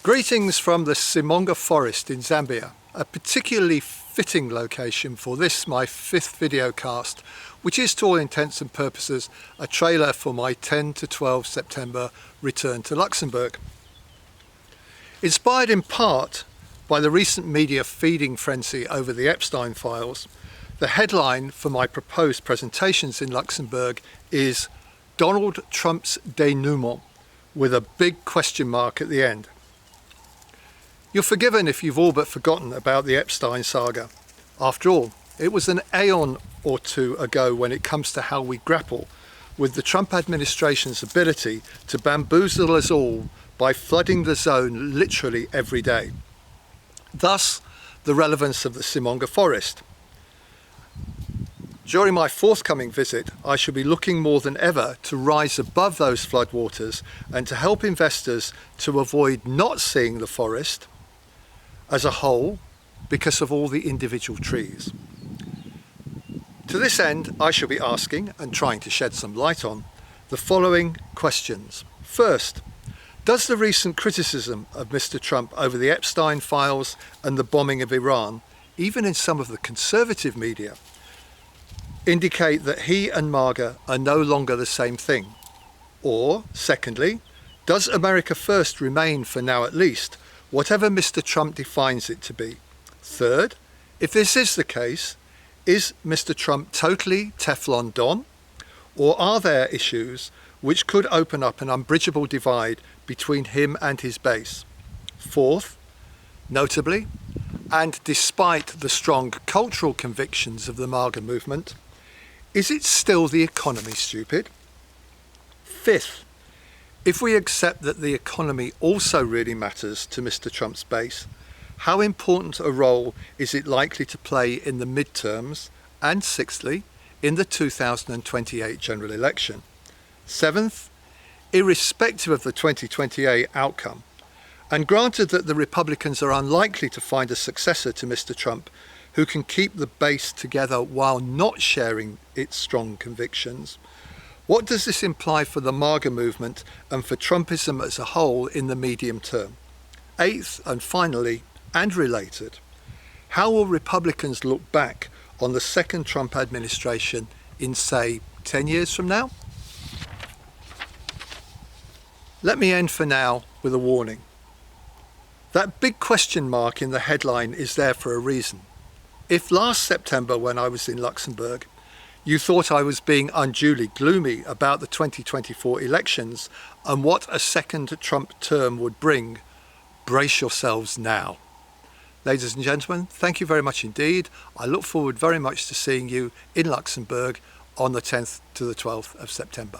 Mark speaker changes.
Speaker 1: Greetings from the Simonga Forest in Zambia, a particularly fitting location for this, my 5th video cast, which is to all intents and purposes a trailer for my 10 to 12 September return to Luxembourg. Inspired in part by the recent media feeding frenzy over the Epstein files, the headline for my proposed presentations in Luxembourg is Donald Trump's Dénouement, with a big question mark at the end. You're forgiven if you've all but forgotten about the Epstein saga. After all, it was an aeon or two ago when it comes to how we grapple with the Trump administration's ability to bamboozle us all by flooding the zone literally every day. Thus, the relevance of the Simonga Forest. During my forthcoming visit, I shall be looking more than ever to rise above those floodwaters and to help investors to avoid not seeing the forest as a whole because of all the individual trees. To this end, I shall be asking and trying to shed some light on the following questions. First, does the recent criticism of Mr. Trump over the Epstein files and the bombing of Iran, even in some of the conservative media, indicate that he and MAGA are no longer the same thing? Or, secondly, does America First remain, for now at least, whatever Mr. Trump defines it to be? Third, if this is the case, is Mr. Trump totally Teflon Don? Or are there issues which could open up an unbridgeable divide between him and his base? Fourth, notably, and despite the strong cultural convictions of the MAGA movement, is it still the economy, stupid? Fifth, if we accept that the economy also really matters to Mr. Trump's base, how important a role is it likely to play in the midterms? And sixthly, in the 2028 general election? Seventh, irrespective of the 2028 outcome, and granted that the Republicans are unlikely to find a successor to Mr. Trump who can keep the base together while not sharing its strong convictions, what does this imply for the MAGA movement and for Trumpism as a whole in the medium term? Eighth, and finally, and related, how will Republicans look back on the second Trump administration in, say, 10 years from now? Let me end for now with a warning. That big question mark in the headline is there for a reason. If last September, when I was in Luxembourg, you thought I was being unduly gloomy about the 2024 elections and what a second Trump term would bring, brace yourselves now. Ladies and gentlemen, thank you very much indeed. I look forward very much to seeing you in Luxembourg on the 10th to the 12th of September.